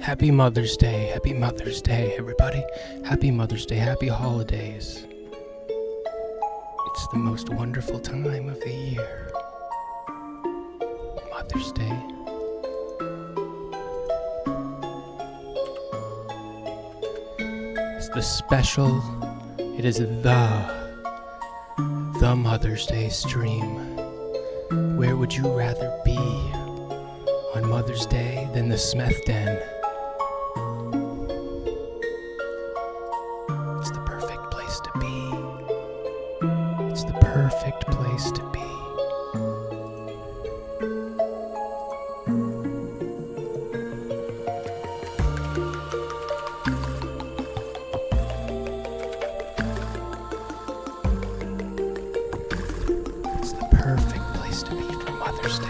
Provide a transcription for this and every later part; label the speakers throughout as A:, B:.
A: Happy Mother's Day. Happy Mother's Day, everybody. Happy Mother's Day. Happy holidays. It's the most wonderful time of the year. Mother's Day. It's the special. It is the Mother's Day stream. Where would you rather be on Mother's Day than the Smeth Den? It's the perfect place to be. It's the perfect place to be. It's the perfect place to be for Mother's Day.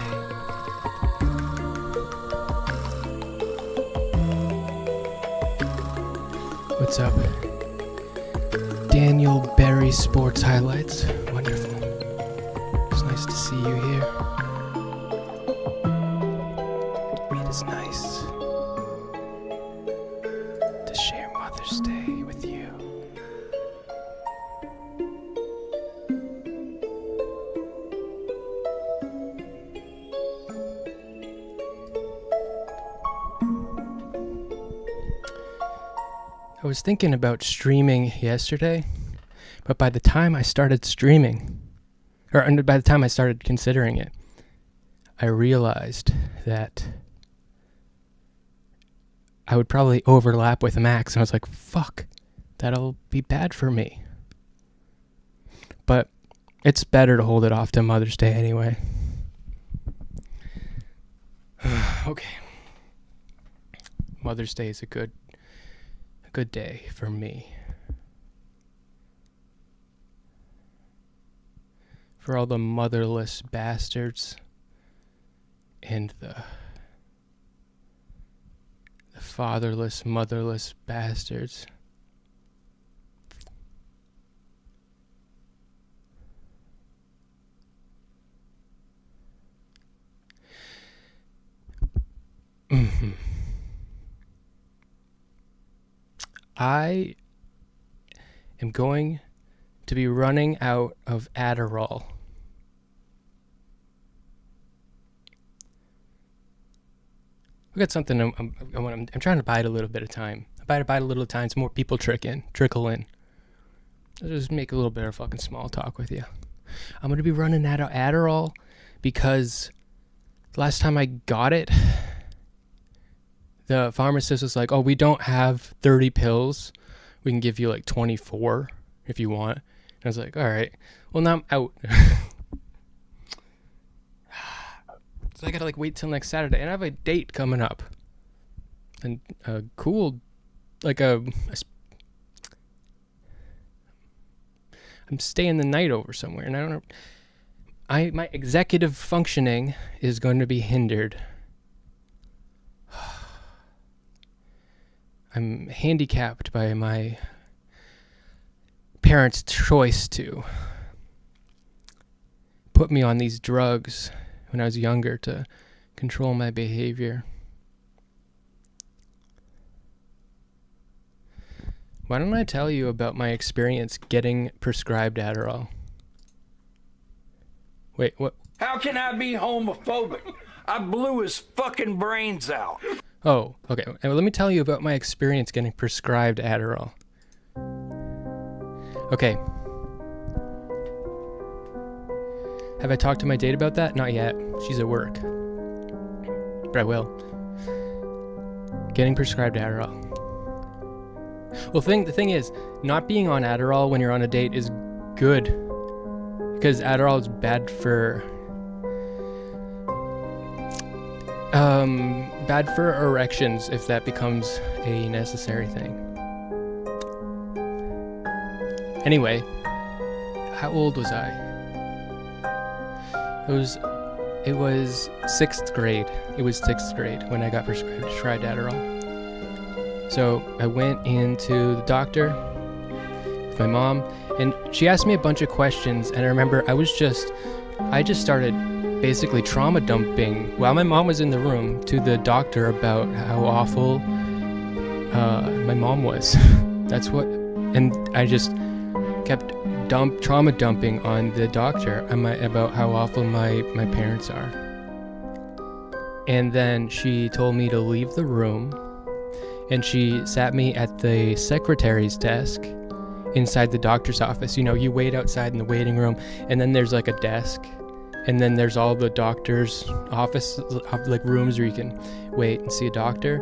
A: What's up? Daniel Berry Sports Highlights. Wonderful. It's nice to see you here. It is nice to share Mother's Day with you. I was thinking about streaming yesterday, but by the time I started streaming, or by the time I started considering it, I realized that I would probably overlap with Max, and I was like, fuck, that'll be bad for me. But it's better to hold it off to Mother's Day anyway. Okay. Mother's Day is a good day for me. For all the motherless bastards and the fatherless, motherless bastards. I am going to be running out of Adderall. I got something I'm trying to bide a little bit of time. Bide a little time so more people trickle in. I'll just make a little bit of fucking small talk with you. I'm going to be running out of Adderall because last time I got it, the pharmacist was like, oh, we don't have 30 pills. We can give you like 24 if you want. And I was like, all right. Well, now I'm out. So I got to like wait till next Saturday. And I have a date coming up. And a cool, like I'm staying the night over somewhere. And I don't know. My executive functioning is going to be hindered. I'm handicapped by my parents' choice to put me on these drugs when I was younger to control my behavior. Why don't I tell you about my experience getting prescribed Adderall? Wait, what?
B: How can I be homophobic? I blew his fucking brains out.
A: Oh, okay. Well, let me tell you about my experience getting prescribed Adderall. Okay. Have I talked to my date about that? Not yet. She's at work. But I will. Getting prescribed Adderall. Well, the thing is, not being on Adderall when you're on a date is good. Because Adderall is bad for erections if that becomes a necessary thing. Anyway, how old was I? It was 6th grade. It was 6th grade when I got prescribed Adderall. So I went into the doctor with my mom, and she asked me a bunch of questions, and I remember I just started basically trauma dumping while my mom was in the room to the doctor about how awful my mom was. That's what, and I just kept trauma dumping on the doctor about how awful my parents are. And then she told me to leave the room, and she sat me at the secretary's desk inside the doctor's office. You know, you wait outside in the waiting room, and then there's like a desk, and then there's all the doctor's office, like rooms where you can wait and see a doctor.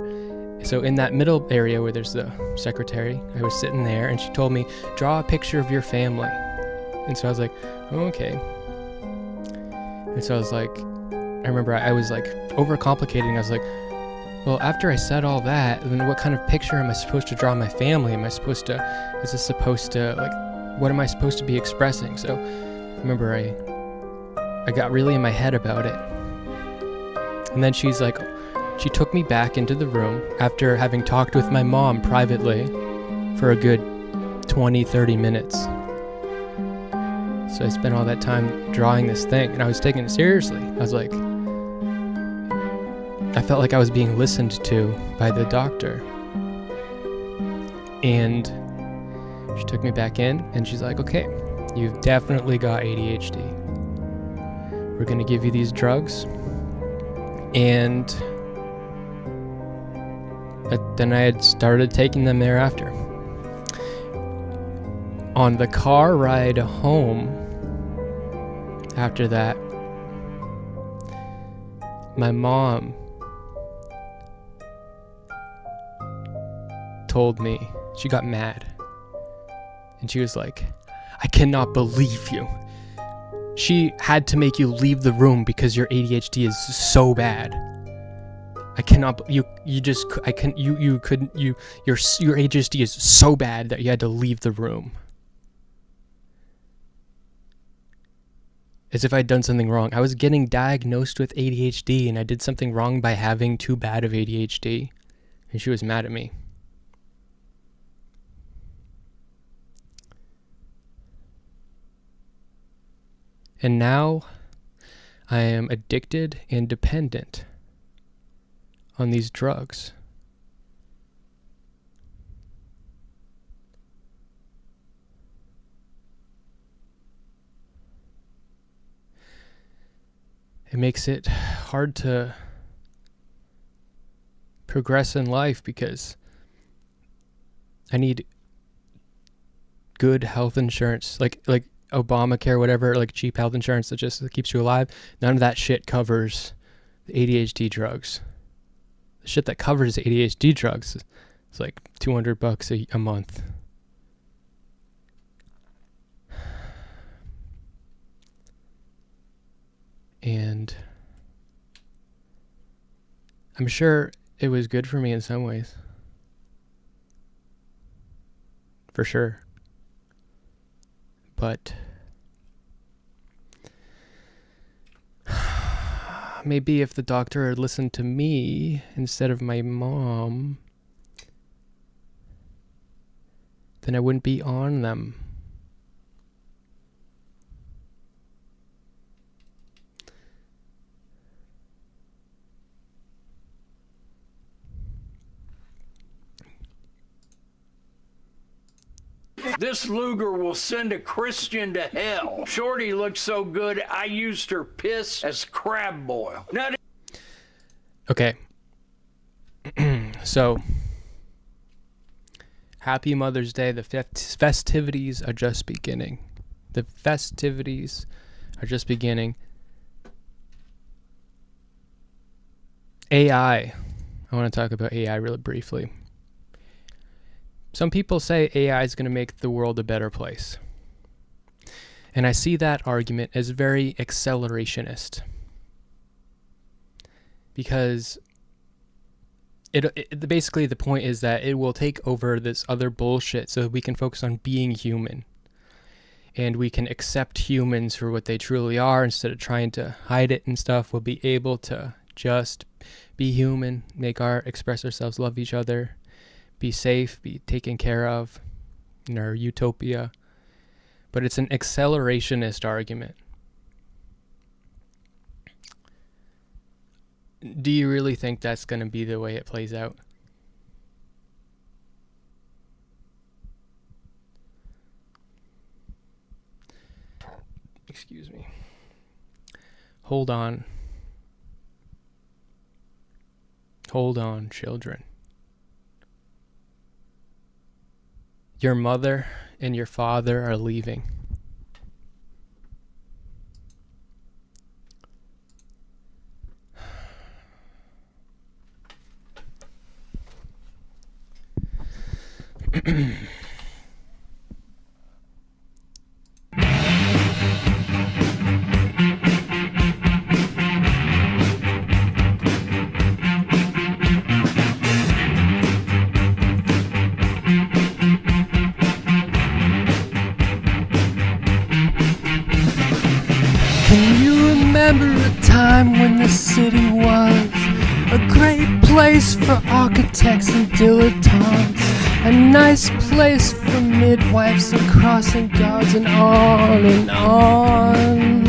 A: So in that middle area where there's the secretary, I was sitting there, and she told me, draw a picture of your family. And so I was like, oh, okay. And so I was like, I remember I was like overcomplicating. I was like, well, after I said all that, then what kind of picture am I supposed to draw of my family? Is this supposed to, like, what am I supposed to be expressing? So I remember I got really in my head about it. And then she took me back into the room after having talked with my mom privately for a good 20-30 minutes. So I spent all that time drawing this thing, and I was taking it seriously. I was like, I felt like I was being listened to by the doctor. And she took me back in, and she's like, okay, you've definitely got ADHD. We're gonna give you these drugs. And then I had started taking them thereafter. On the car ride home after that, my mom told me, she got mad, and she was like, I cannot believe you. She had to make you leave the room because your ADHD is so bad. I cannot, your ADHD is so bad that you had to leave the room. As if I'd done something wrong. I was getting diagnosed with ADHD, and I did something wrong by having too bad of ADHD. And she was mad at me. And now I am addicted and dependent on these drugs. It makes it hard to progress in life because I need good health insurance, like Obamacare, whatever, like cheap health insurance that just keeps you alive. None of that shit covers the ADHD drugs. The shit that covers the ADHD drugs is like $200 a month. And I'm sure it was good for me in some ways. For sure. But maybe if the doctor had listened to me instead of my mom, then I wouldn't be on them.
B: This Luger will send a Christian to hell. Shorty looks so good, I used her piss as crab boil. Now,
A: okay. So, happy Mother's Day. The festivities are just beginning. The festivities are just beginning. AI. I want to talk about AI really briefly. Some people say AI is going to make the world a better place. And I see that argument as very accelerationist. Because basically the point is that it will take over this other bullshit so that we can focus on being human. And we can accept humans for what they truly are instead of trying to hide it and stuff. We'll be able to just be human, express ourselves, love each other, be safe, be taken care of in our utopia. But it's an accelerationist argument. Do you really think that's going to be the way it plays out? Excuse me. Hold on. Hold on, children. Your mother and your father are leaving. Can you remember a time when the city was a great place for architects and dilettantes? A nice place for midwives and crossing guards and on and on.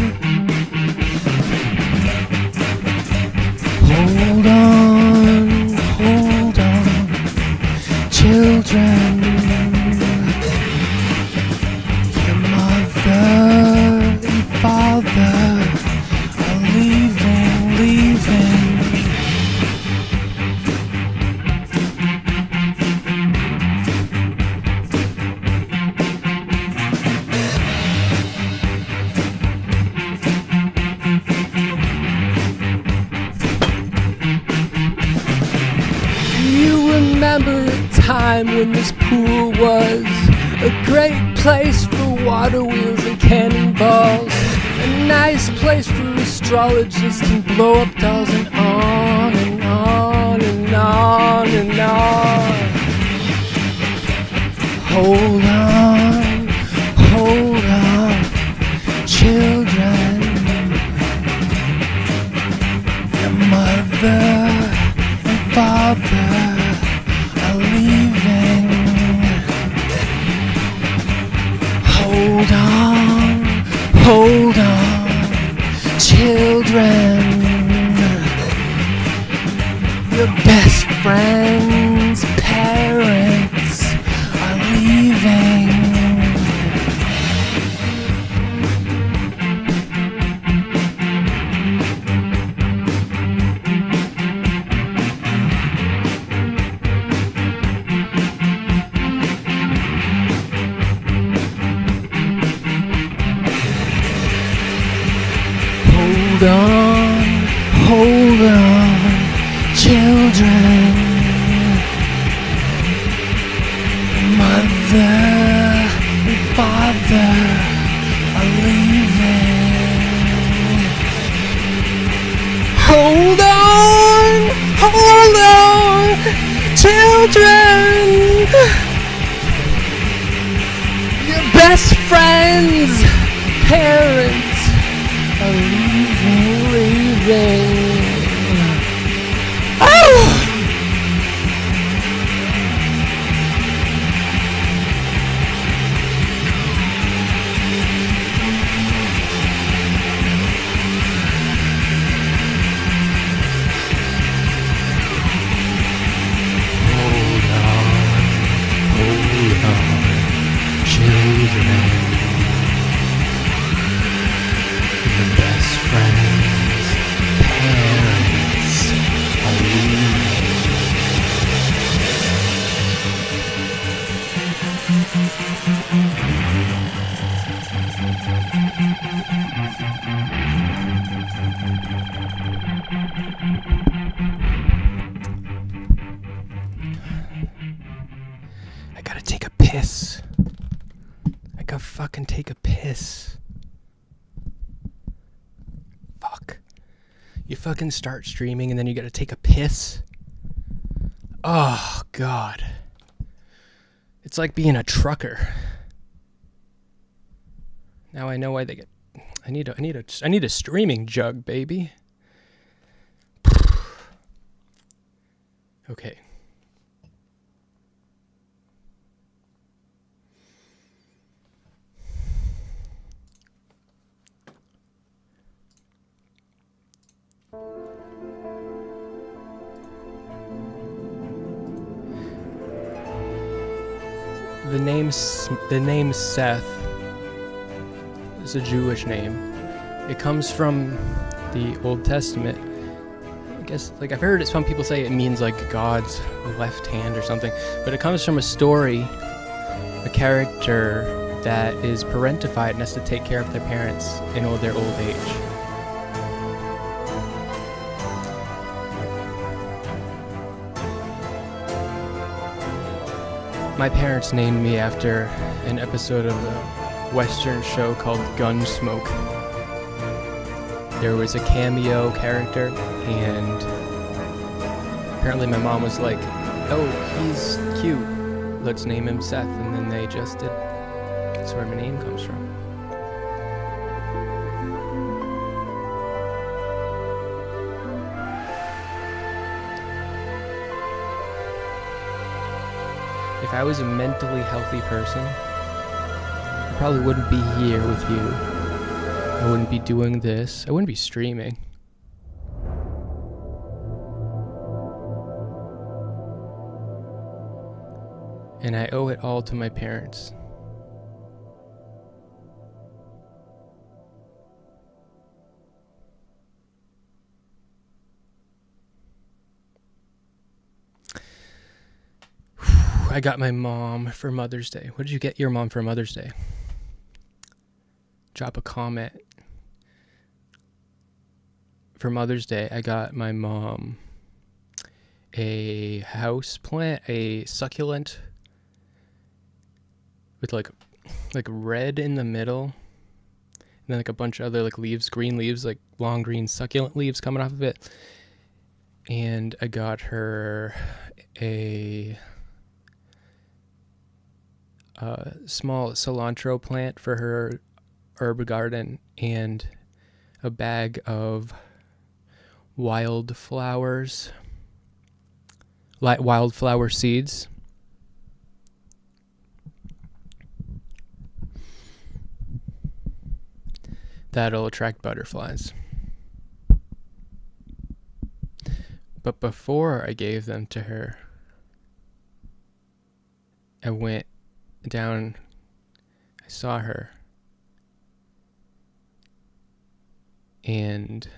A: Hold on, children. Your mother and father are leaving. You remember a time when this pool was a great place for water wheels and cannonballs, a nice place for astrologists and blow-up dolls, and on and on and on and on. Hold on, children. Your mother and father are leaving. Hold on, children. Your best friends' parents are leaving. Hold on, children. Mother and father are leaving. Hold on, children. Your best friends' parents are leaving. Oh! Hold on, children. Your best friends' parents are leaving. I gotta take a piss. I gotta fucking take a piss. Fuck. You fucking start streaming and then you gotta take a piss? Oh, God. It's like being a trucker. Now I know why they get... I need a streaming jug, baby. Okay. The name Seth It's a Jewish name. It comes from the Old Testament. I guess, like, I've heard some people say it means like God's left hand or something, but it comes from a story, a character that is parentified and has to take care of their parents in their old age. My parents named me after an episode of a Western show called Gunsmoke. There was a cameo character, and apparently my mom was like, "Oh, he's cute. Let's name him Seth," and then they just did. That's where my name comes from. If I was a mentally healthy person, I probably wouldn't be here with you. I wouldn't be doing this. I wouldn't be streaming. And I owe it all to my parents. I got my mom for Mother's Day. What did you get your mom for Mother's Day? Drop a comment. For Mother's Day, I got my mom a house plant, a succulent with like red in the middle, and then like a bunch of other like leaves, green leaves, like long green succulent leaves coming off of it. And I got her a small cilantro plant for her herb garden and a bag of wildflower seeds. That'll attract butterflies. But before I gave them to her, I went down, I saw her, and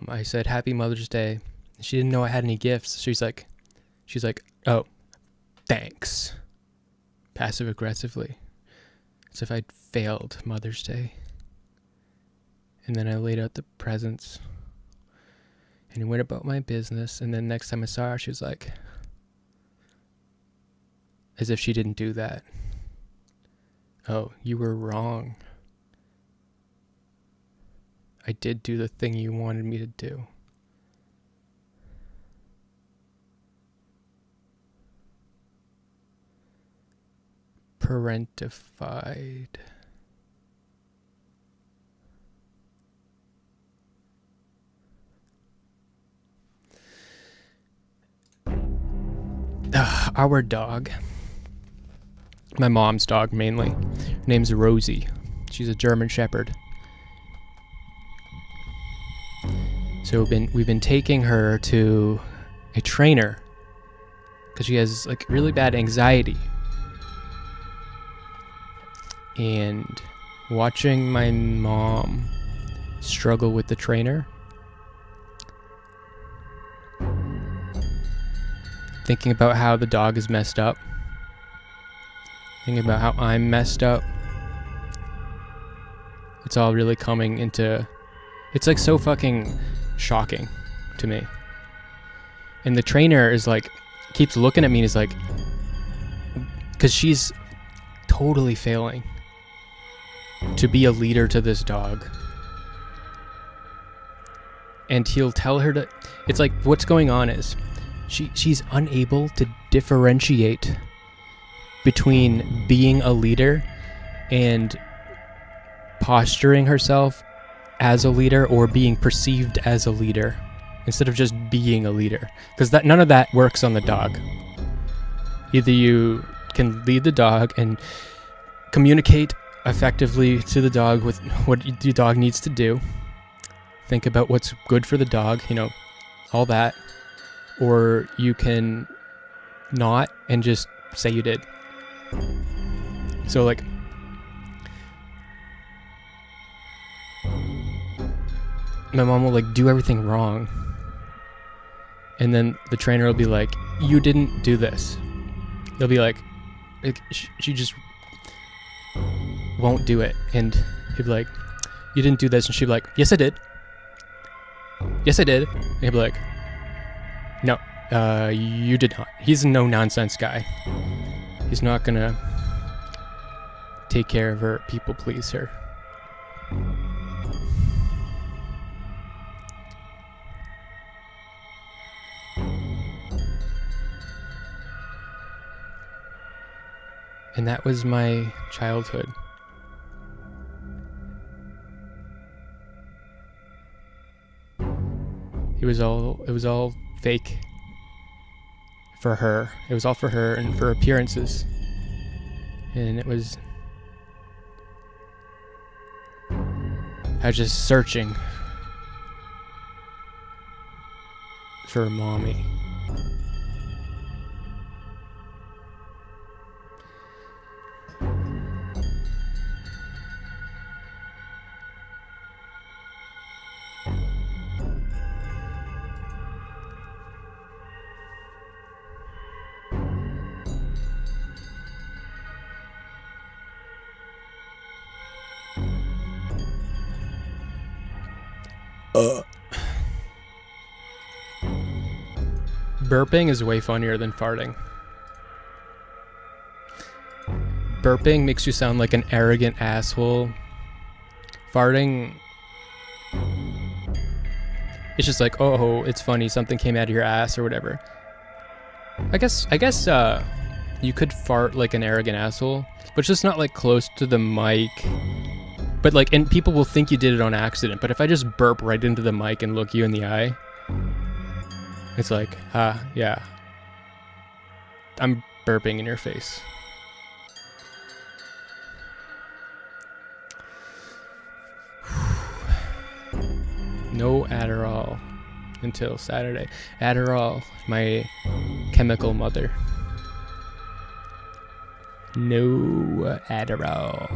A: I said, "Happy Mother's Day." She didn't know I had any gifts. She's like, "Oh, thanks," passive aggressively, as if I'd failed Mother's Day. And then I laid out the presents and went about my business. And then next time I saw her, she was like, as if she didn't do that, "Oh, you were wrong. I did do the thing you wanted me to do." Parentified. Our dog, my mom's dog mainly, her name's Rosie. She's a German Shepherd. So we've been taking her to a trainer because she has like really bad anxiety. And watching my mom struggle with the trainer, thinking about how the dog is messed up, thinking about how I'm messed up, it's all really coming into, it's like so fucking shocking to me. And the trainer is like, keeps looking at me and is like, because she's totally failing to be a leader to this dog. And he'll tell her to, it's like what's going on is she's unable to differentiate between being a leader and posturing herself as a leader or being perceived as a leader instead of just being a leader, because that none of that works on the dog. Either you can lead the dog and communicate effectively to the dog with what the dog needs to do, think about what's good for the dog, all that, or you can not and just say you did. So like, my mom will like do everything wrong, and then the trainer will be like, you didn't do this. They'll be like she just won't do it, and he'll be like, you didn't do this, and she'll be like, yes I did, yes I did, and he'll be like, no, you did not. He's a no nonsense guy. He's not gonna take care of her, people please her. And that was my childhood. It was all fake for her. It was all for her and for appearances. And I was just searching for mommy. Burping is way funnier than farting. Burping makes you sound like an arrogant asshole. Farting, it's just like, oh, it's funny, something came out of your ass or whatever. I guess you could fart like an arrogant asshole, but it's just not like close to the mic. But like, and people will think you did it on accident. But if I just burp right into the mic and look you in the eye, it's like, yeah, I'm burping in your face. No Adderall until Saturday. Adderall, my chemical mother. No Adderall.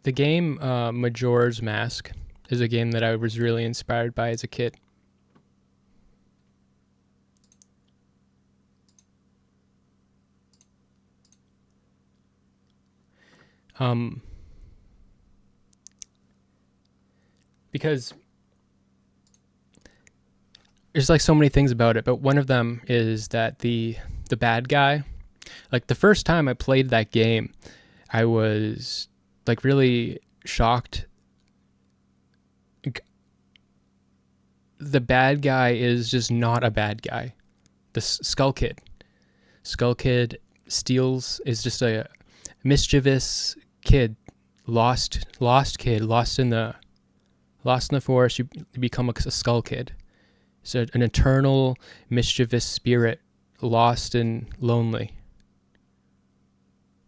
A: The game Majora's Mask is a game that I was really inspired by as a kid. Because there's like so many things about it, but one of them is that the bad guy, like the first time I played that game, I was like really shocked. The bad guy is just not a bad guy. The Skull Kid is just a mischievous kid, lost in the forest. You become a Skull Kid. So an eternal mischievous spirit, lost and lonely,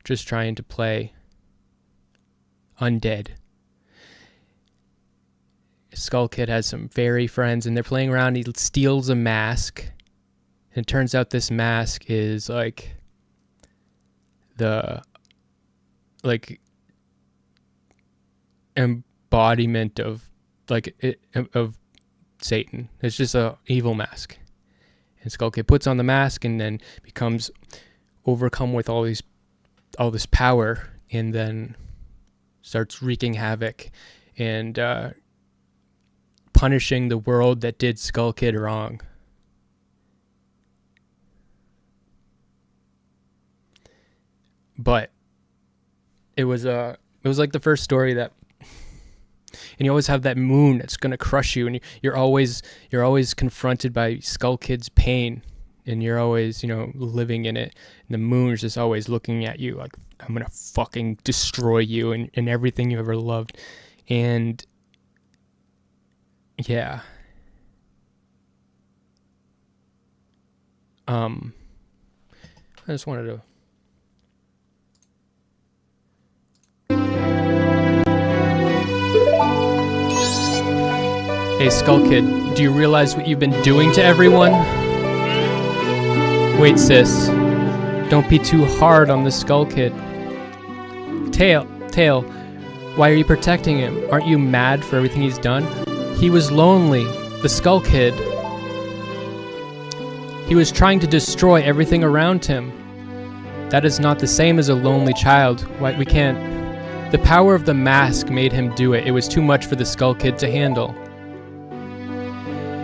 A: just trying to play undead. Skull Kid has some fairy friends and they're playing around. He steals a mask, and it turns out this mask is like the embodiment of of Satan. It's just a evil mask. And Skull Kid puts on the mask and then becomes overcome with all this power, and then starts wreaking havoc and punishing the world that did Skull Kid wrong. But it was like the first story that, and you always have that moon that's gonna crush you, and you're always confronted by Skull Kid's pain and you're always, living in it. And the moon's just always looking at you like, I'm gonna fucking destroy you and everything you ever loved. And yeah. I just wanted to. Hey, Skull Kid, do you realize what you've been doing to everyone? Wait, sis. Don't be too hard on the Skull Kid. Tail, why are you protecting him? Aren't you mad for everything he's done? He was lonely. The Skull Kid. He was trying to destroy everything around him. That is not the same as a lonely child. Why, we can't... The power of the mask made him do it. It was too much for the Skull Kid to handle.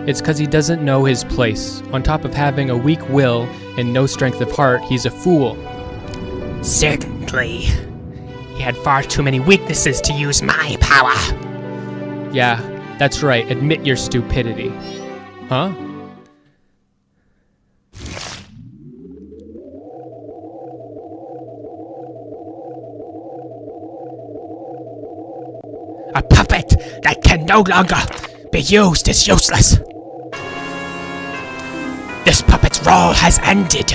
A: It's because he doesn't know his place. On top of having a weak will and no strength of heart, he's a fool.
C: Certainly. He had far too many weaknesses to use my power.
A: Yeah, that's right. Admit your stupidity. Huh?
C: A puppet that can no longer be used is useless. This puppet's role has ended.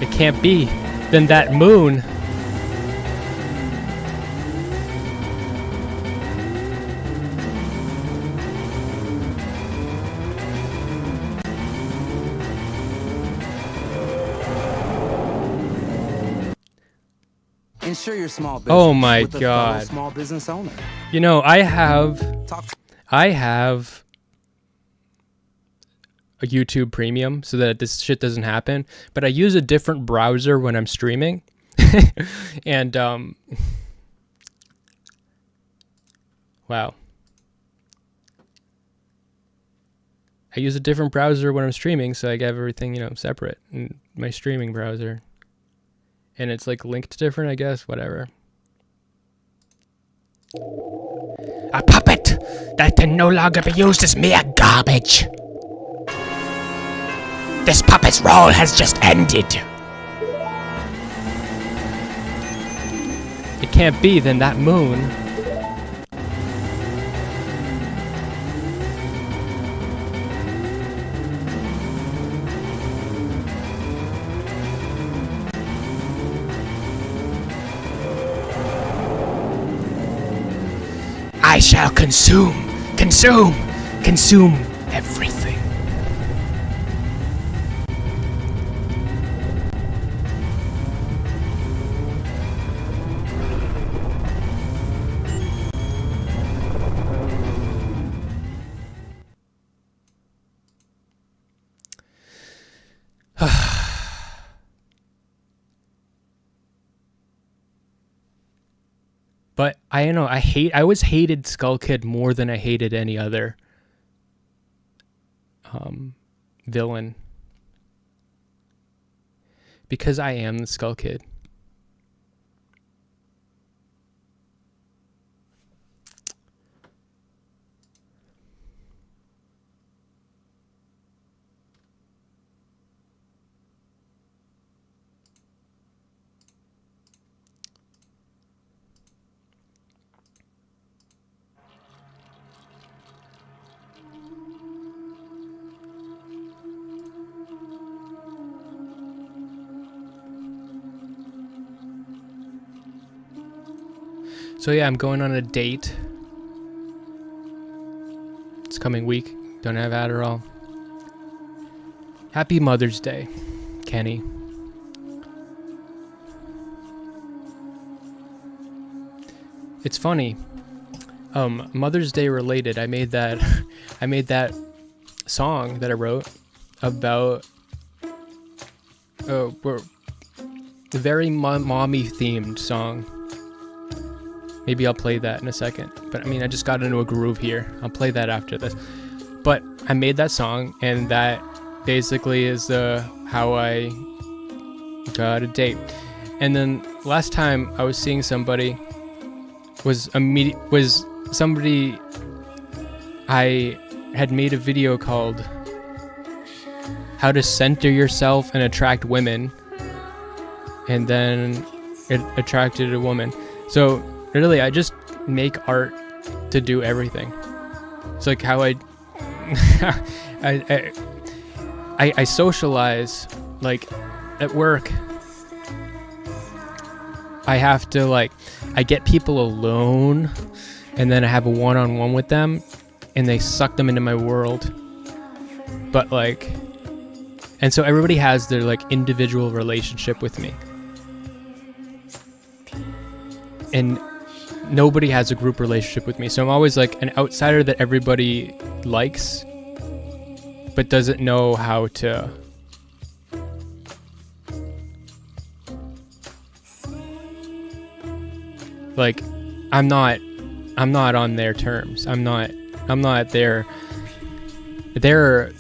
A: It can't be. Then that moon...
D: Ensure your small business.
A: Oh my
D: with a
A: God.
D: fellow small business owner.
A: I have a YouTube Premium so that this shit doesn't happen, but I use a different browser when I'm streaming. And wow. I use a different browser when I'm streaming, so I have everything, separate in my streaming browser. And it's like linked different, I guess, whatever.
C: A puppet that can no longer be used as mere garbage. This puppet's role has just ended.
A: It can't be, then that moon...
C: I shall consume everything.
A: But I always hated Skull Kid more than I hated any other villain. Because I am the Skull Kid. So yeah, I'm going on a date. It's coming week. Don't have Adderall. Happy Mother's Day, Kenny. It's funny. Mother's Day related. I made that song that I wrote about the very mommy themed song. Maybe I'll play that in a second. But I just got into a groove here. I'll play that after this. But I made that song, and that basically is how I got a date. And then last time I was seeing somebody was somebody I had made a video called How to Center Yourself and Attract Women, and then it attracted a woman. So really, I just make art to do everything. It's like how I socialize, like at work. I have to I get people alone, and then I have a one-on-one with them, and they suck them into my world. But and so everybody has their individual relationship with me, and nobody has a group relationship with me. So I'm always an outsider that everybody likes, but doesn't know how to I'm not on their terms. I'm not their. They're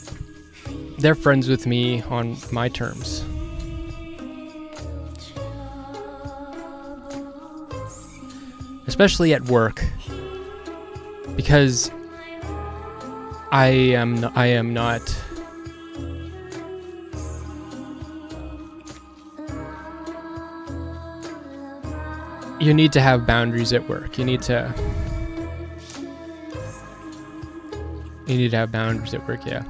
A: friends with me on my terms. Especially at work, because I am not. You need to have boundaries at work. You need to have boundaries at work, yeah.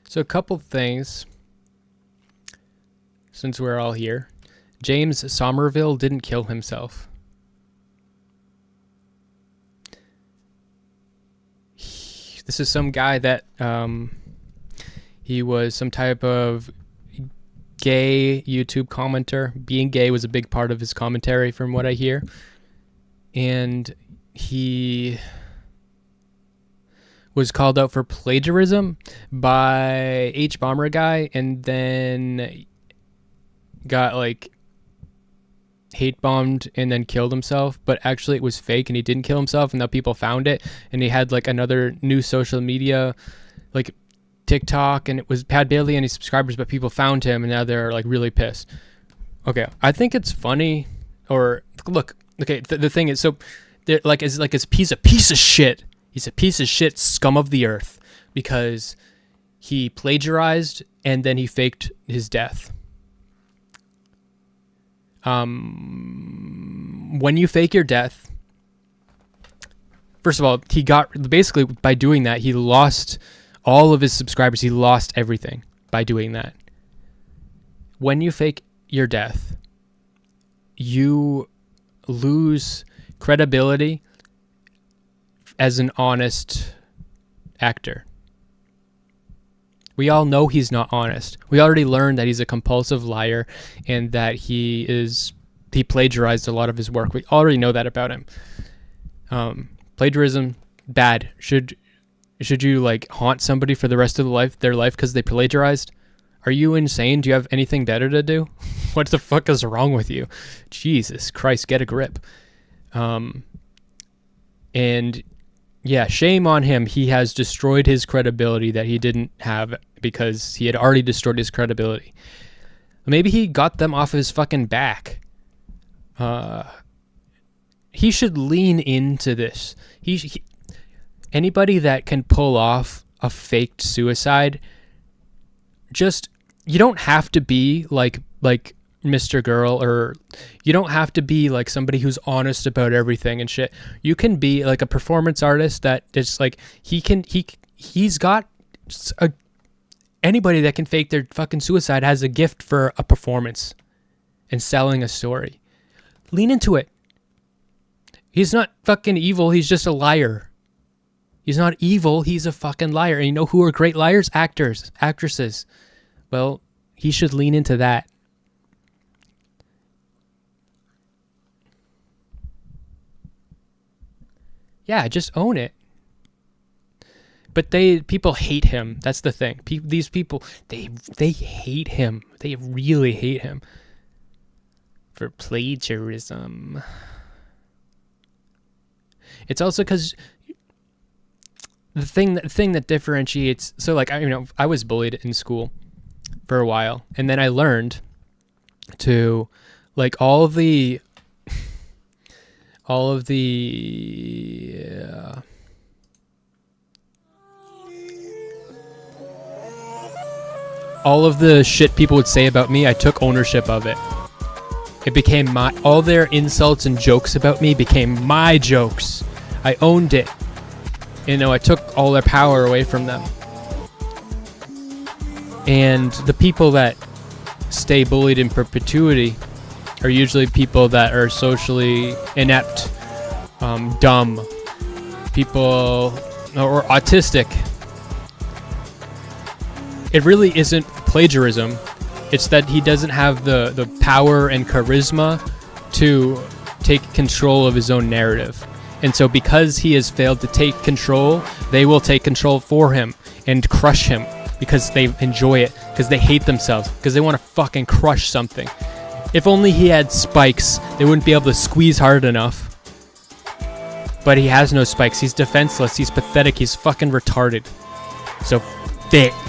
A: So a couple things, since we're all here. James Somerville didn't kill himself. This is some guy that he was some type of gay YouTube commenter. Being gay was a big part of his commentary, from what I hear. And he was called out for plagiarism by H Bomber guy, and then got hate bombed and then killed himself. But actually it was fake, and he didn't kill himself, and now people found it, and he had another new social media TikTok, and had barely any subscribers, but people found him, and now they're really pissed. Okay, I think it's funny. Or look, okay, the thing is, so it's a piece of shit. He's a piece of shit, scum of the earth, because he plagiarized and then he faked his death. When you fake your death, first of all, he got, basically by doing that, he lost all of his subscribers. He lost everything by doing that. When you fake your death, you lose credibility as an honest actor. We all know he's not honest. We already learned that he's a compulsive liar, and that he plagiarized a lot of his work. We already know that about him. Plagiarism, bad. Should you haunt somebody for the rest of their life because they plagiarized? Are you insane? Do you have anything better to do? What the fuck is wrong with you? Jesus Christ, get a grip. And yeah, shame on him. He has destroyed his credibility that he didn't have, because he had already destroyed his credibility. Maybe he got them off his fucking back. He should lean into this. Anybody that can pull off a faked suicide, you don't have to be like Mr. Girl, or you don't have to be somebody who's honest about everything and shit. You can be a performance artist that is he's got anybody that can fake their fucking suicide has a gift for a performance and selling a story. Lean into it. He's not fucking evil. He's just a liar. He's not evil. He's a fucking liar. And you know who are great liars? Actors, actresses. Well, he should lean into that. Yeah, just own it. But people hate him. That's the thing. These people, they hate him. They really hate him for plagiarism. It's also because the thing that differentiates. So like, I was bullied in school for a while, and then I learned to, like, all of the shit people would say about me, I took ownership of it. It became all their insults and jokes about me became my jokes. I owned it. I took all their power away from them. And the people that stay bullied in perpetuity are usually people that are socially inept, dumb, people, or autistic. It really isn't plagiarism. It's that he doesn't have the power and charisma to take control of his own narrative. And so because he has failed to take control, they will take control for him and crush him because they enjoy it, because they hate themselves, because they want to fucking crush something. If only he had spikes, they wouldn't be able to squeeze hard enough. But he has no spikes. He's defenseless. He's pathetic. He's fucking retarded. So,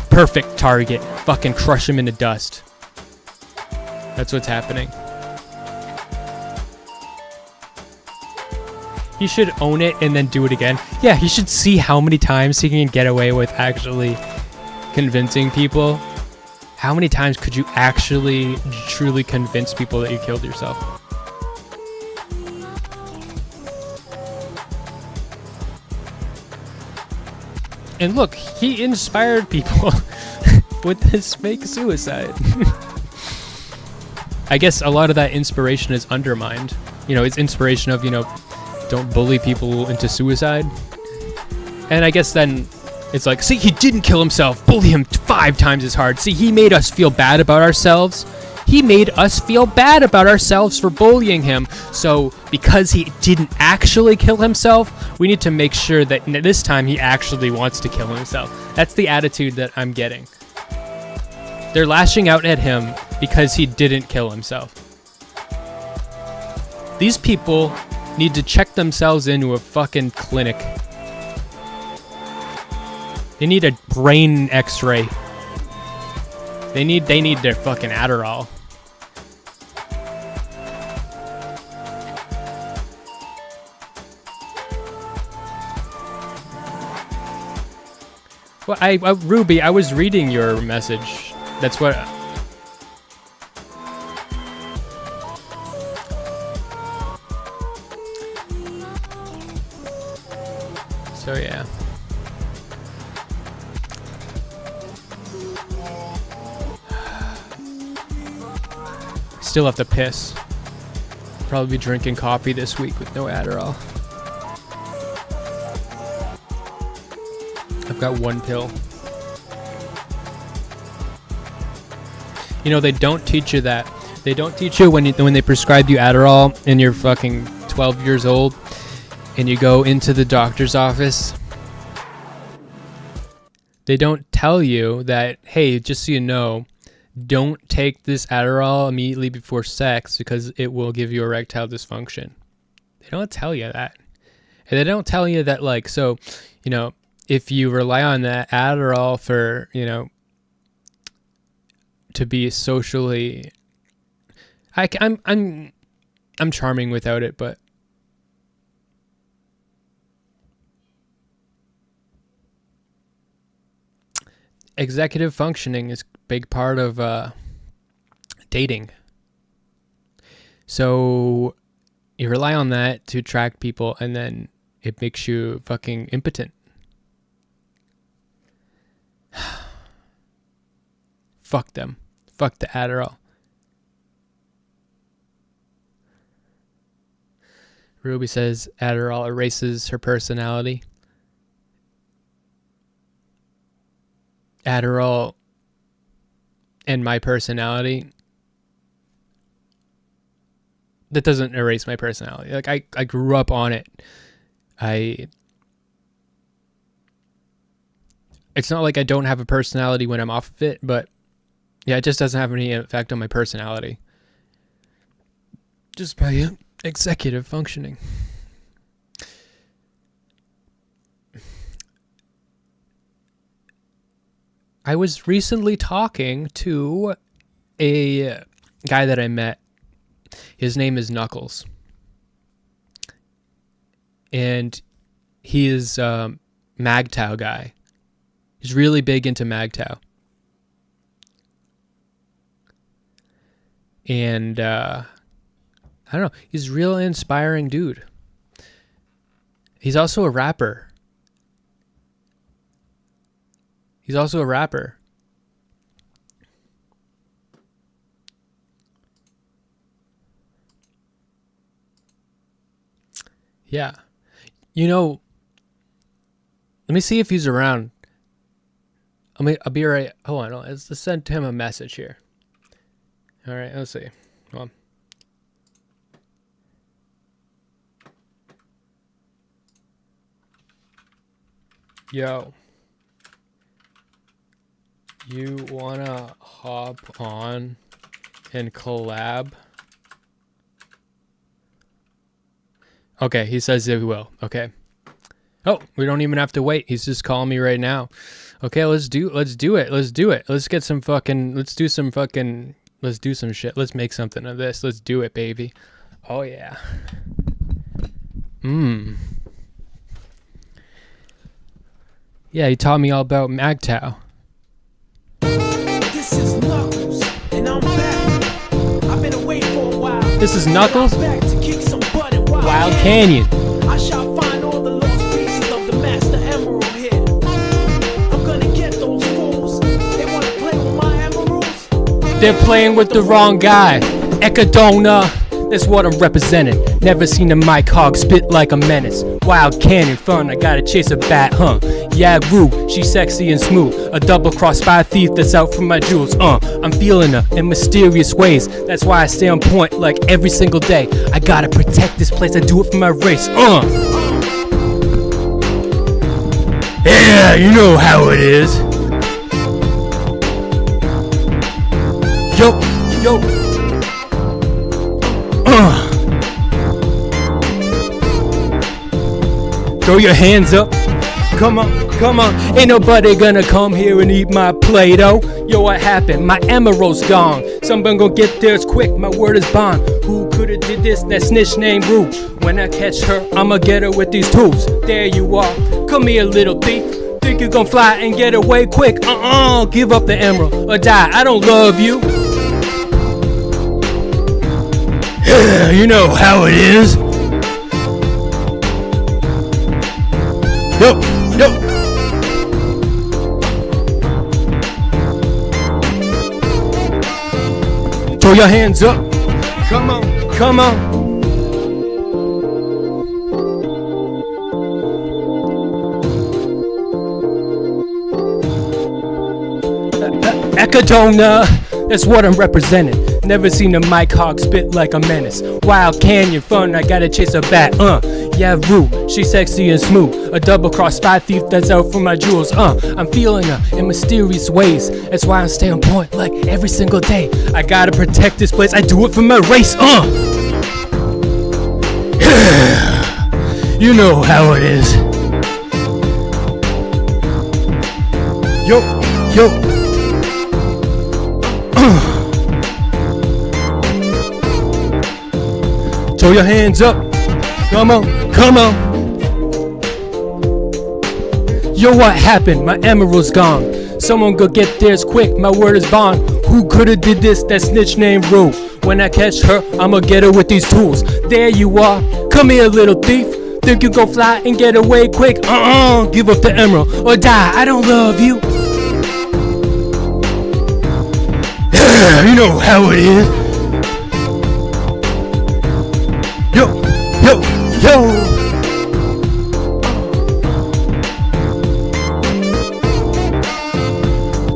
A: perfect target. Fucking crush him into dust. That's what's happening. He should own it and then do it again. Yeah, he should see how many times he can get away with actually convincing people. How many times could you actually truly convince people that you killed yourself? And look, he inspired people with this fake suicide. I guess a lot of that inspiration is undermined. It's inspiration of, don't bully people into suicide. And I guess then it's like, see, he didn't kill himself. Bully him 5 times as hard. See, he made us feel bad about ourselves. He made us feel bad about ourselves for bullying him. So because he didn't actually kill himself, we need to make sure that this time he actually wants to kill himself. That's the attitude that I'm getting. They're lashing out at him because he didn't kill himself. These people need to check themselves into a fucking clinic. They need a brain x-ray. They need their fucking Adderall. Well, Ruby, I was reading your message. That's what... So, yeah. Still have to piss. Probably be drinking coffee this week with no Adderall. I've got 1 pill. They don't teach you that. They don't teach you when they prescribe you Adderall and you're fucking 12 years old and you go into the doctor's office. They don't tell you that, hey, just so you know, don't take this Adderall immediately before sex because it will give you erectile dysfunction. They don't tell you that. And they don't tell you that, like, so, if you rely on that Adderall for, to be socially, I'm charming without it, but executive functioning is a big part of dating. So you rely on that to attract people, and then it makes you fucking impotent. Fuck them. Fuck the Adderall. Ruby says Adderall erases her personality. Adderall and my personality, that doesn't erase my personality. Like, I grew up on it. it's not like I don't have a personality when I'm off of it, but yeah, it just doesn't have any effect on my personality. Just by executive functioning. I was recently talking to a guy that I met. His name is Knuckles. And he is a MGTOW guy. He's really big into MGTOW. And I don't know. He's a real inspiring dude. He's also a rapper. Yeah. You know, let me see if he's around. I'll be right. Hold on. Let's send him a message here. All right. Let's see. Come on. Yo. You wanna hop on and collab? Okay, he says he will. Okay. Oh, we don't even have to wait. He's just calling me right now. Okay, let's do it. Let's do it. Let's do some shit. Let's make something of this. Let's do it, baby. Oh yeah. Yeah, he taught me all about MGTOW.
D: This is Knuckles, and I'm back. I've been away for a while.
A: This is Knuckles?
D: I'm back to kick some butt in
A: Wild Canyon.
D: I shall find all the lost pieces of the Master Emerald here. I'm gonna get those fools. They wanna play with my emeralds?
A: They're playing with the wrong guy. Echidona, that's what I'm representing. Never seen a mic hog spit like a menace. Wild Canyon fun, I gotta chase a bat, huh? Yeah, Rue, she's sexy and smooth. A double-crossed spy thief that's out for my jewels, I'm feeling her in mysterious ways. That's why I stay on point like every single day. I gotta protect this place, I do it for my race, Yeah, you know how it is. Yo. Throw your hands up. Come on. Ain't nobody gonna come here and eat my Play-Doh. Yo, what happened? My emerald's gone. Someone gonna get theirs quick, my word is bond. Who coulda did this? That snitch named Rue. When I catch her, I'ma get her with these tools. There you are. Come here, little thief. Think you gon' fly and get away quick? Give up the emerald or die. I don't love you. You know how it is. Yo. Throw your hands up. Come on. Echidona, that's what I'm representing. Never seen a mic hog spit like a menace. Wild Canyon fun, I gotta chase a bat, Yeah, Rue, she's sexy and smooth. A double-crossed spy thief that's out for my jewels, I'm feeling her in mysterious ways. That's why I stay on point like every single day. I gotta protect this place, I do it for my race, You know how it is. Yo. Throw your hands up. Come on. Yo, what happened? My emerald's gone. Someone go get theirs quick, my word is bond. Who coulda did this? That snitch named Rue. When I catch her, I'ma get her with these tools. There you are. Come here, little thief. Think you gon' fly and get away quick? Give up the emerald or die. I don't love you. You know how it is. Yo.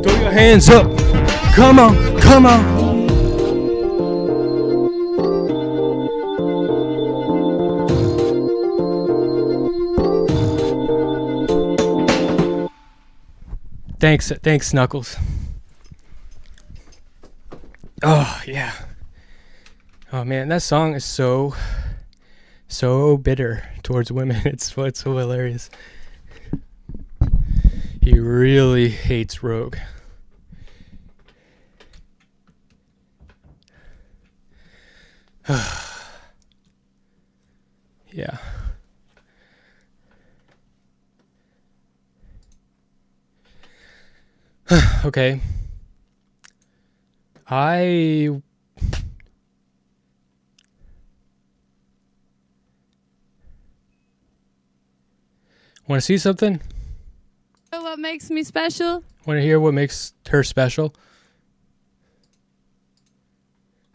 A: Throw your hands up. Come on. Thanks, Knuckles. Oh, yeah. Oh, man, that song is so bitter towards women. It's so hilarious. He really hates Rogue. Yeah. Okay. I want to see something?
E: What makes me special?
A: Want to hear what makes her special?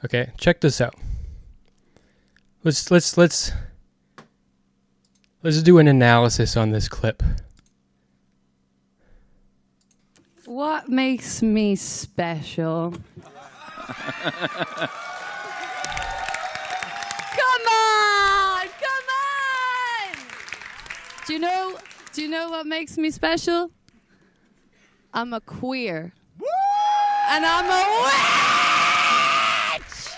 A: Okay, check this out. Let's do an analysis on this clip.
E: What makes me special? Come on! Come on! Do you know what makes me special? I'm a queer. And I'm a witch!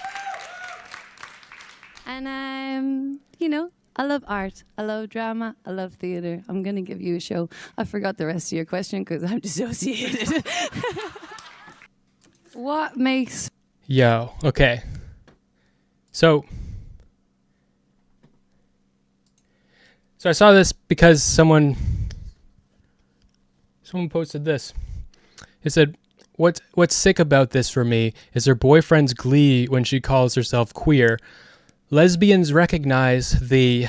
E: And I'm, I love art. I love drama. I love theater. I'm going to give you a show. I forgot the rest of your question because I'm dissociated. What makes...
A: Yo, okay. So I saw this because someone posted this. It said, what's sick about this for me is her boyfriend's glee when she calls herself queer. Lesbians recognize the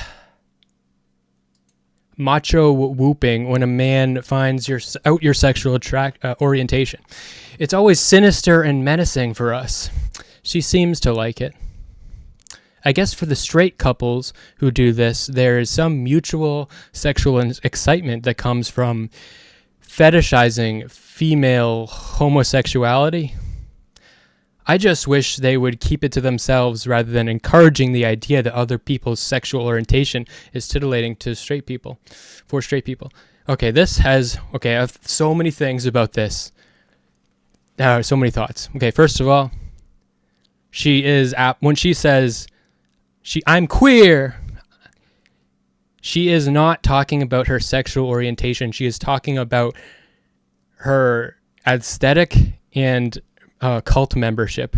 A: macho whooping when a man finds out your sexual orientation. It's always sinister and menacing for us. She seems to like it. I guess for the straight couples who do this, there is some mutual sexual excitement that comes from fetishizing female homosexuality. I just wish they would keep it to themselves rather than encouraging the idea that other people's sexual orientation is titillating to straight people, for straight people. Okay, I have so many things about this. So many thoughts. Okay, first of all, when she says, I'm queer, she is not talking about her sexual orientation. She is talking about her aesthetic and cult membership.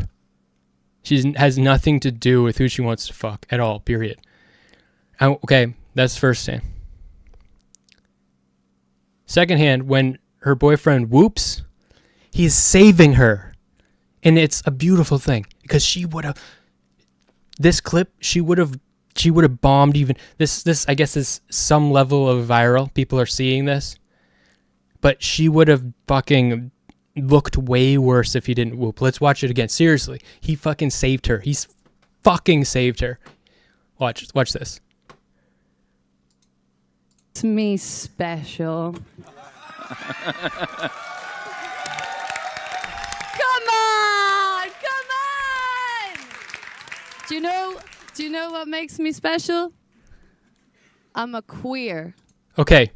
A: She has nothing to do with who she wants to fuck at all, period. Okay, that's first hand. Second hand, when her boyfriend whoops, he's saving her. And it's a beautiful thing because she would have bombed even this I guess is some level of viral. People are seeing this. But she would have fucking looked way worse if he didn't whoop. Let's watch it again. Seriously. He fucking saved her. He's fucking saved her. Watch this.
E: It's me special. Come on! Come on! Do you know what makes me special? I'm a queer.
A: Okay.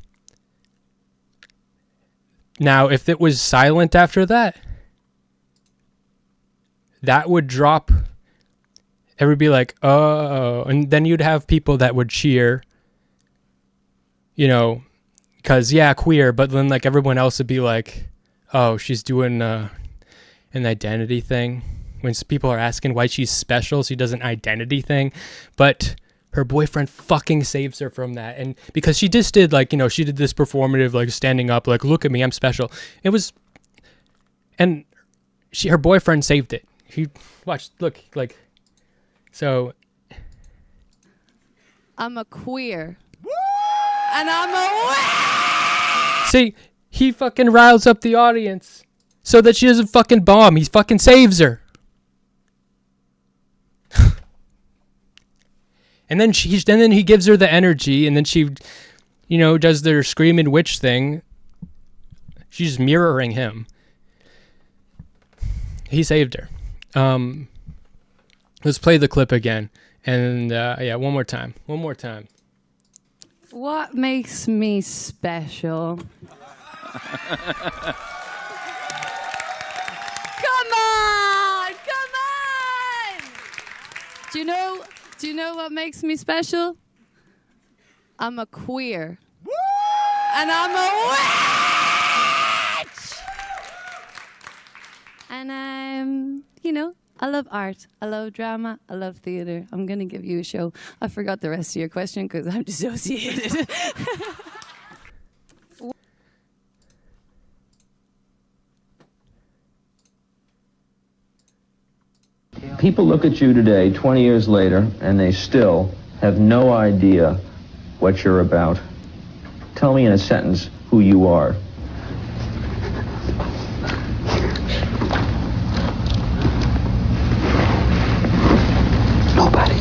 A: Now, if it was silent after that, that would drop. It would be like, oh, and then you'd have people that would cheer, because, yeah, queer, but then, like, everyone else would be like, oh, she's doing an identity thing. When people are asking why she's special, she does an identity thing, but her boyfriend fucking saves her from that. And because she just did she did this performative, like standing up, like, look at me, I'm special. It was, and her boyfriend saved it. Look, so.
E: I'm a queer. And I'm a
A: See, he fucking riles up the audience so that she doesn't fucking bomb. He fucking saves her. And then he gives her the energy, and then she, does their screaming witch thing. She's mirroring him. He saved her. Let's play the clip again, and one more time.
E: What makes me special? Do you know what makes me special? I'm a queer. And I'm a witch! And I love art. I love drama. I love theater. I'm going to give you a show. I forgot the rest of your question because I'm dissociated.
F: People look at you today, 20 years later, and they still have no idea what you're about. Tell me in a sentence who you are.
G: Nobody.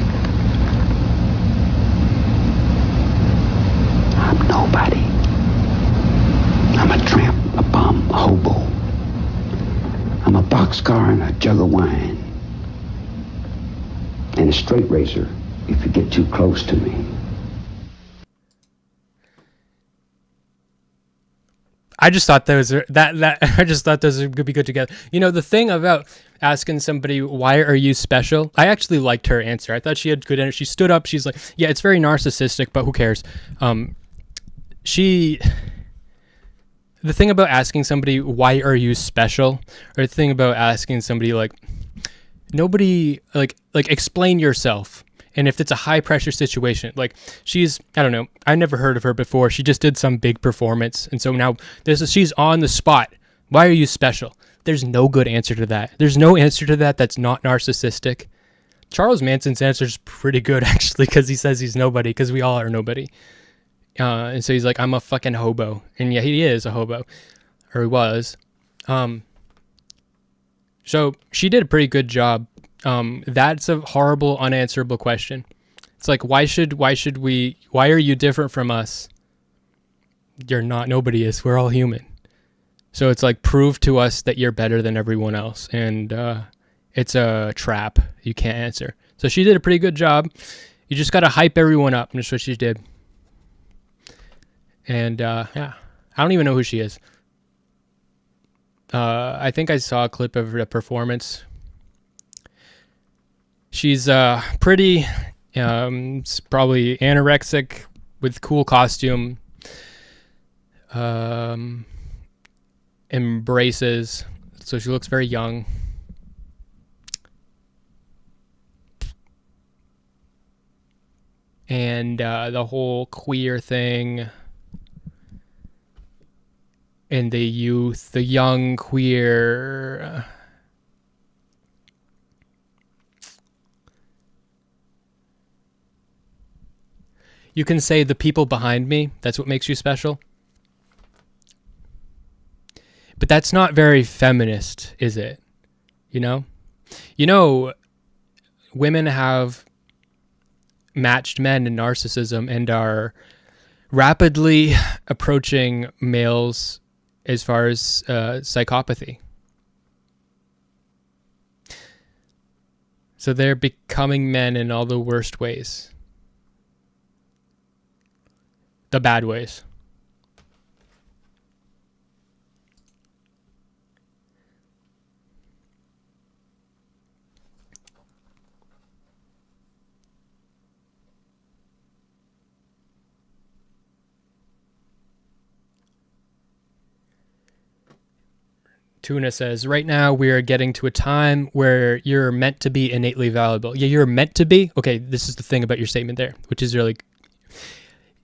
G: I'm nobody. I'm a tramp, a bum, a hobo. I'm a boxcar and a jug of wine. And a straight razor if you get too close to me.
A: I just thought those would be good together. You know, the thing about asking somebody, why are you special? I actually liked her answer. I thought she had good energy. She stood up. She's like, yeah, it's very narcissistic, but who cares? The thing about asking somebody, why are you special? Or the thing about asking somebody like, nobody, like explain yourself. And if it's a high pressure situation, like she's, I don't know, I never heard of her before. She just did some big performance. And so now she's on the spot. Why are you special? There's no good answer to that. There's no answer to that that's not narcissistic. Charles Manson's answer is pretty good, actually, because he says he's nobody, because we all are nobody. And so he's like, I'm a fucking hobo. And yeah, he is a hobo. Or he was. So she did a pretty good job. That's a horrible, unanswerable question. It's like, why are you different from us? You're not, nobody is. We're all human. So it's like, prove to us that you're better than everyone else. And it's a trap. You can't answer. So she did a pretty good job. You just got to hype everyone up. And that's what she did. And yeah, I don't even know who she is. I think I saw a clip of her performance. She's pretty, probably anorexic with cool costume, embraces, so she looks very young. And the whole queer thing and the youth, the young queer... You can say the people behind me, that's what makes you special. But that's not very feminist, is it? You know? You know, women have matched men in narcissism and are rapidly approaching males as far as psychopathy. So they're becoming men in all the worst ways. The bad ways. Tuna says, right now we are getting to a time where you're meant to be innately valuable. Yeah, you're meant to be. Okay, this is the thing about your statement there, which is really...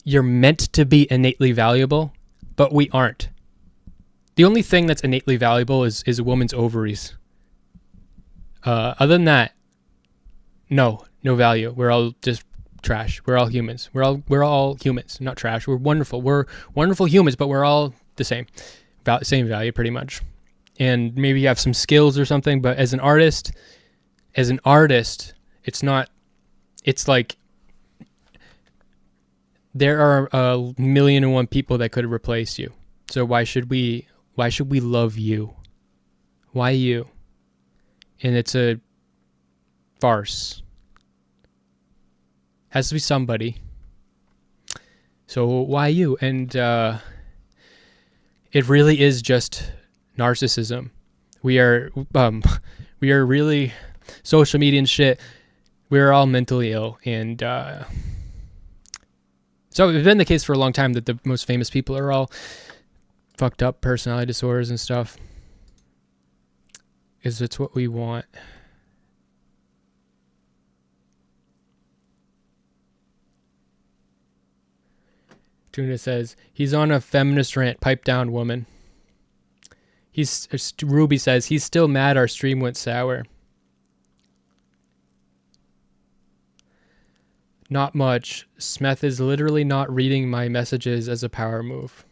A: You're meant to be innately valuable, but we aren't. The only thing that's innately valuable is a woman's ovaries. Other than that, no value. We're all just trash. We're all humans. We're all humans, not trash. We're wonderful. We're wonderful humans, but we're all the same. Same value, pretty much. And maybe you have some skills or something, but as an artist, it's not, it's like, there are 1,000,001 people that could replace you. So why should we love you? Why you? And it's a farce. Has to be somebody. So why you? And it really is just narcissism. We are really social media and shit. we're all mentally ill, and so it's been the case for a long time that the most famous people are all fucked up personality disorders and stuff. Is it's what we want. Tuna says, he's on a feminist rant. Pipe down, woman. Ruby says, he's still mad our stream went sour. Not much. Smeth is literally not reading my messages as a power move.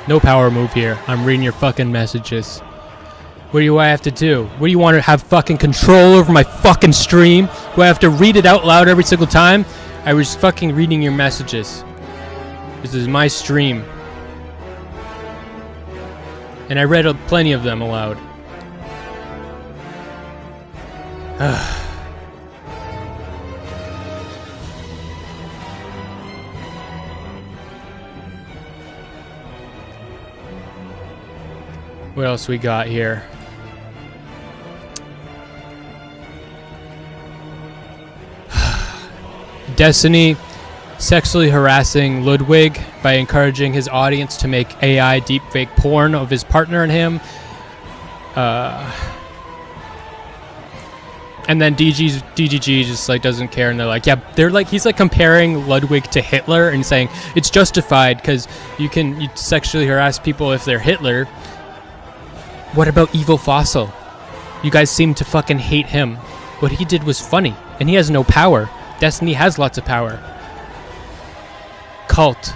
A: No power move here. I'm reading your fucking messages. What do I have to do? What do you want to have fucking control over my fucking stream? Do I have to read it out loud every single time? I was fucking reading your messages. This is my stream. And I read plenty of them aloud. What else we got here? Destiny sexually harassing Ludwig by encouraging his audience to make AI deepfake porn of his partner and him. And then DGG just like doesn't care, and they're like, yeah, he's like comparing Ludwig to Hitler and saying it's justified because you sexually harass people if they're Hitler. What about Evil Fossil? You guys seem to fucking hate him. What he did was funny, and he has no power. Destiny has lots of power. Cult.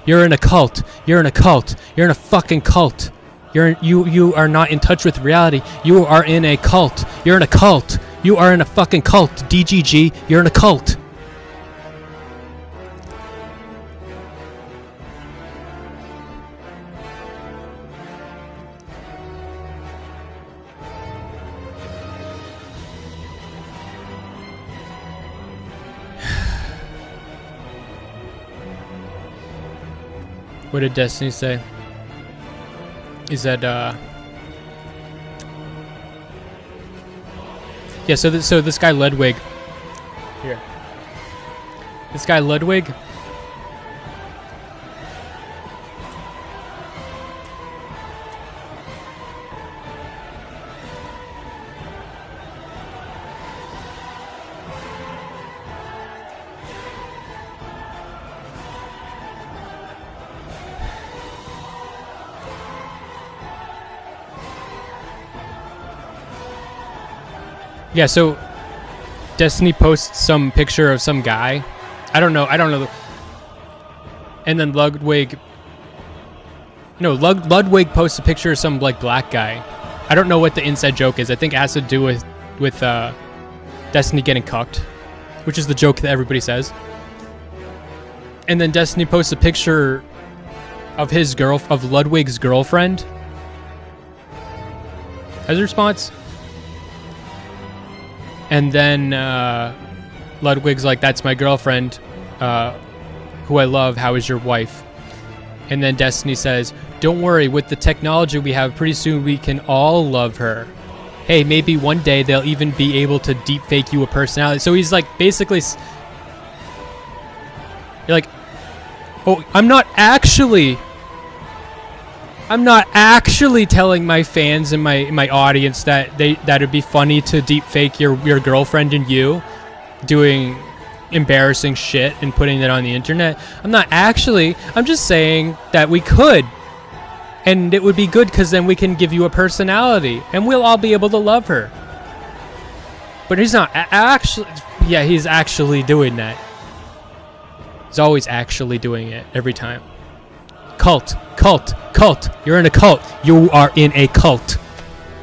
A: You're in a cult. You're in a cult. You're in a fucking cult. You are not in touch with reality. You are in a cult. You're in a cult. You are in a fucking cult. DGG, you're in a cult. What did Destiny say? Is that yeah, so this guy Ludwig here. This guy Ludwig yeah, so Destiny posts some picture of some guy. I don't know. And then Ludwig posts a picture of some like black guy. I don't know what the inside joke is. I think it has to do with Destiny getting cucked, which is the joke that everybody says. And then Destiny posts a picture of Ludwig's girlfriend as a response. And then Ludwig's like, "That's my girlfriend, who I love. How is your wife?" And then Destiny says, "Don't worry, with the technology we have, pretty soon we can all love her. Hey, maybe one day they'll even be able to deep fake you a personality." So he's like, basically, you're like, "Oh, I'm not actually telling my fans and my audience that it'd be funny to deep fake your girlfriend and you doing embarrassing shit and putting it on the internet. I'm just saying that we could, and it would be good because then we can give you a personality and we'll all be able to love her." But he's not actually. Yeah, he's actually doing that. He's always actually doing it every time. Cult. You're in a cult. You are in a cult.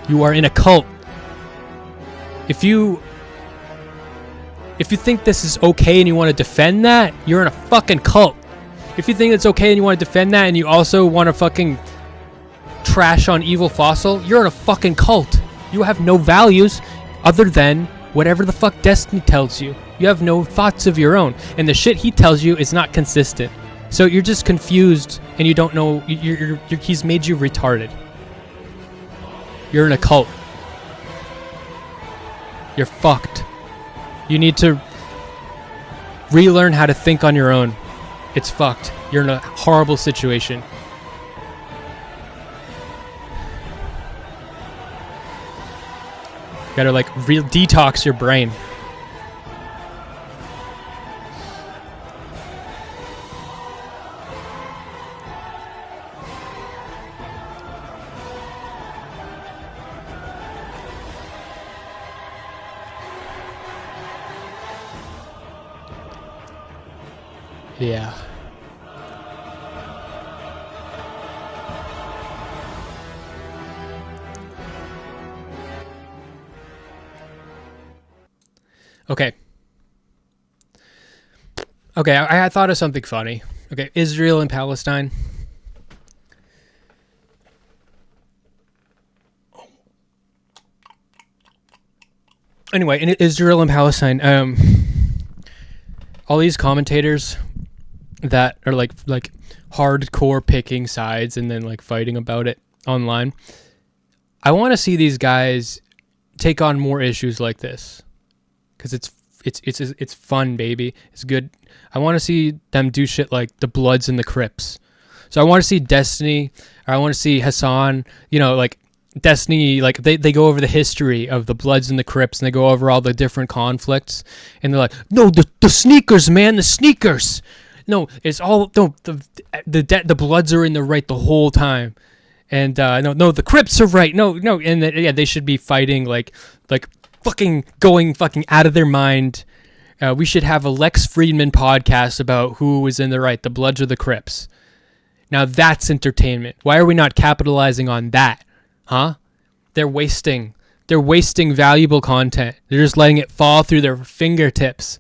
A: You are in a cult. If you think this is okay and you want to defend that, you're in a fucking cult. If you think it's okay and you want to defend that and you also want to fucking trash on Evil Fossil, you're in a fucking cult. You have no values other than whatever the fuck Destiny tells you. You have no thoughts of your own. And the shit he tells you is not consistent. So you're just confused and you don't know. He's made you retarded. You're in a cult. You're fucked. You need to relearn how to think on your own. It's fucked. You're in a horrible situation. You gotta like detox your brain. Yeah. Okay. I thought of something funny. Okay, Israel and Palestine. Anyway, in Israel and Palestine, all these commentators that are like hardcore picking sides and then like fighting about it online. I want to see these guys take on more issues like this because it's fun, baby. It's good. I want to see them do shit like the Bloods and the Crips. So I want to see Destiny, or I want to see Hassan. You know, like Destiny, like they go over the history of the Bloods and the Crips, and they go over all the different conflicts, and they're like, no, the sneakers, man, the sneakers. No, it's all the Bloods are in the right the whole time, and no, the Crips are right. No, and they should be fighting like fucking going fucking out of their mind. We should have a Lex Friedman podcast about who was in the right, the Bloods or the Crips. Now that's entertainment. Why are we not capitalizing on that? Huh? They're wasting valuable content. They're just letting it fall through their fingertips.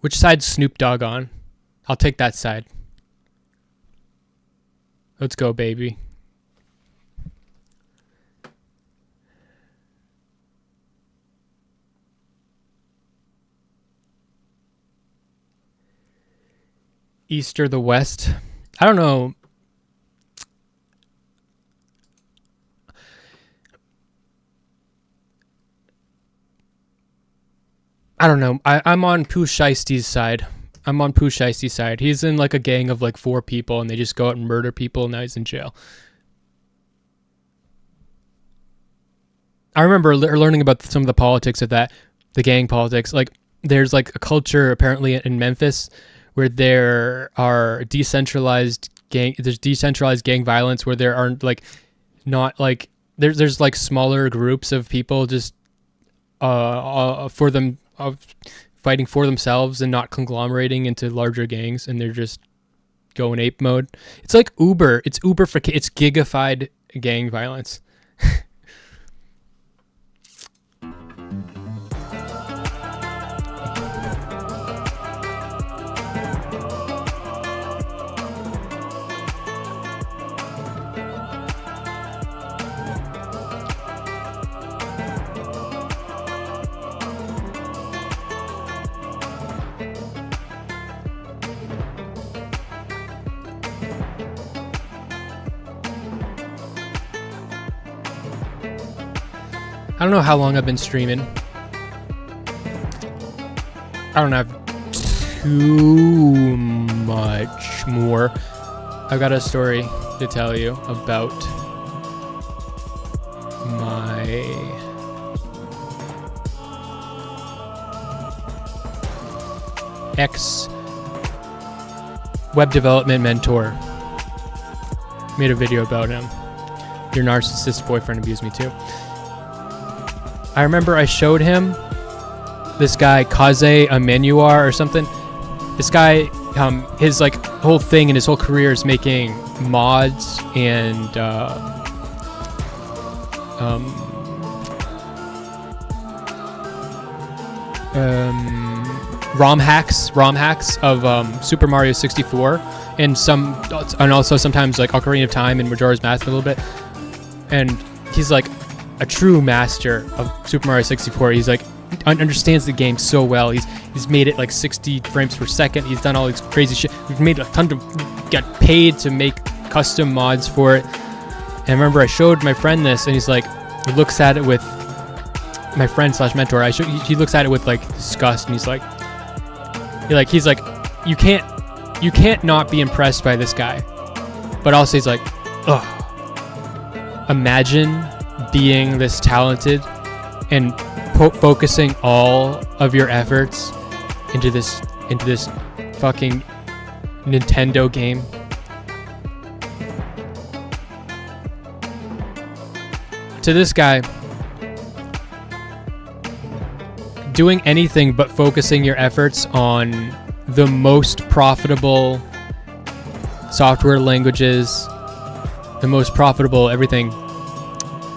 A: Which side's Snoop Dogg on? I'll take that side. Let's go, baby. East or the West? I don't know. I'm on Pooh Shiesty's side. He's in like a gang of like 4 people and they just go out and murder people and now he's in jail. I remember learning about some of the politics of that, the gang politics. Like there's like a culture apparently in Memphis where there are decentralized gang violence where there aren't like not like there's like smaller groups of people just for them of fighting for themselves and not conglomerating into larger gangs, and they're just going ape mode. It's like Uber. It's Uber for it's gigafied gang violence. I don't know how long I've been streaming. I don't have too much more. I've got a story to tell you about my ex web development mentor. Made a video about him. Your narcissist boyfriend abused me too. I remember I showed him this guy, Kaze Amenuar or something. This guy, his like whole thing and his whole career is making mods and ROM hacks of Super Mario 64 and also sometimes like Ocarina of Time and Majora's Mask a little bit. And he's like a true master of Super Mario 64. He's like understands the game so well. He's made it like 60 frames per second. He's done all these crazy shit. We've made a ton of, got paid to make custom mods for it. And I remember I showed my friend this, and he's like, he looks at it with my friend / mentor. He looks at it with like disgust, and he's like, you can't not be impressed by this guy. But also he's like, ugh, imagine being this talented and focusing all of your efforts into this fucking Nintendo game. To this guy, doing anything but focusing your efforts on the most profitable software languages, the most profitable everything.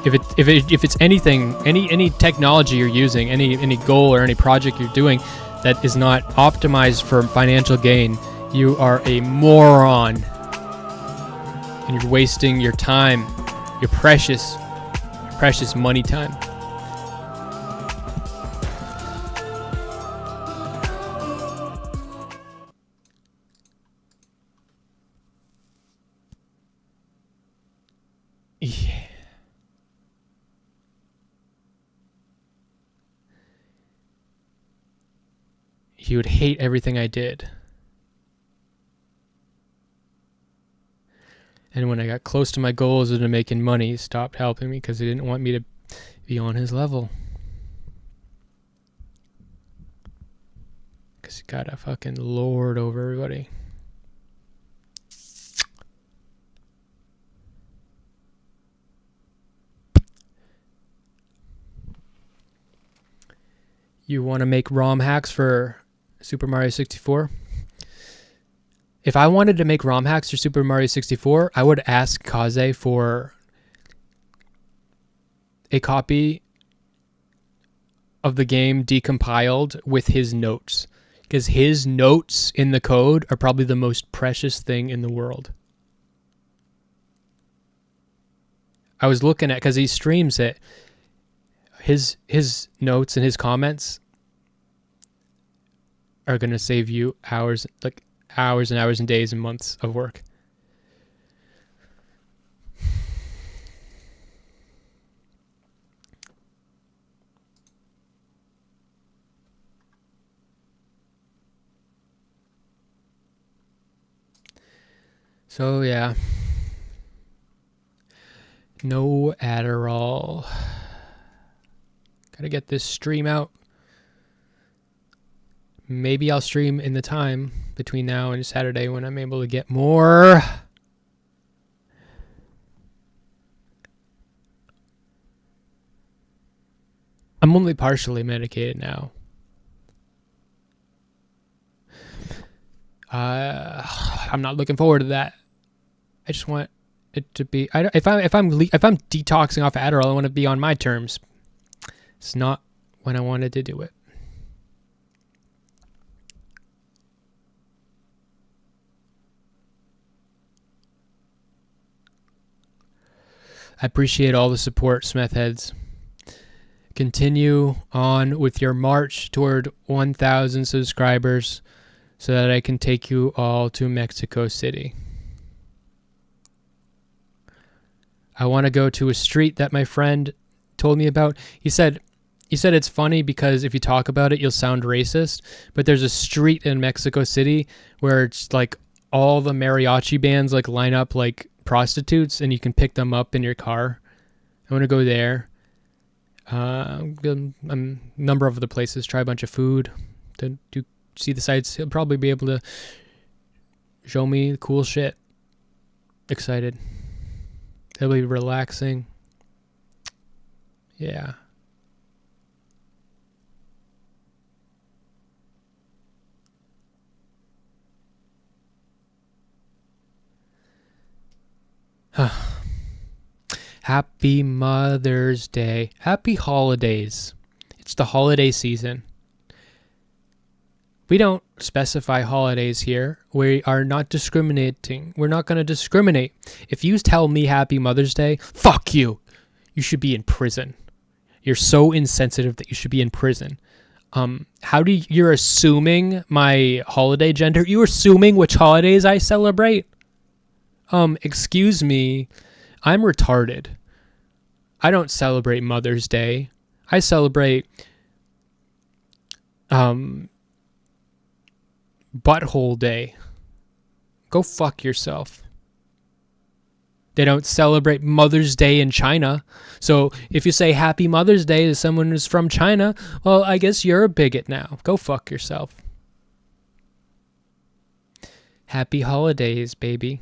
A: If it's anything, any technology you're using, any goal or any project you're doing that is not optimized for financial gain, you are a moron, and you're wasting your time, your precious money time. Yeah. He would hate everything I did. And when I got close to my goals of making money, he stopped helping me because he didn't want me to be on his level. Because he got a fucking lord over everybody. You want to make ROM hacks for Super Mario 64? If I wanted to make ROM hacks for Super Mario 64, I would ask Kaze for a copy of the game decompiled with his notes. Because his notes in the code are probably the most precious thing in the world. I was looking at, because he streams it, his notes and his comments are going to save you hours and hours and days and months of work. So yeah, no Adderall. Gotta get this stream out. Maybe I'll stream in the time between now and Saturday when I'm able to get more. I'm only partially medicated now. I'm not looking forward to that. I just want it to be. If I'm detoxing off Adderall, I want to be on my terms. It's not when I wanted to do it. I appreciate all the support, Smeth heads. Continue on with your march toward 1,000 subscribers so that I can take you all to Mexico City. I want to go to a street that my friend told me about. He said it's funny because if you talk about it, you'll sound racist. But there's a street in Mexico City where it's like all the mariachi bands like line up like prostitutes, and you can pick them up in your car. I want to go there. A number of the places, try a bunch of food, to see the sights. He'll probably be able to show me cool shit. Excited. It'll be relaxing. Yeah. Happy Mother's Day. Happy holidays. It's the holiday season. We don't specify holidays here. We are not discriminating. We're not going to discriminate. If you tell me Happy Mother's Day, fuck you. You should be in prison. You're so insensitive that you should be in prison. You're assuming my holiday gender? You're assuming which holidays I celebrate? Excuse me. I'm retarded. I don't celebrate Mother's Day. I celebrate Butthole Day. Go fuck yourself. They don't celebrate Mother's Day in China. So if you say Happy Mother's Day to someone who's from China, well, I guess you're a bigot now. Go fuck yourself. Happy holidays, baby.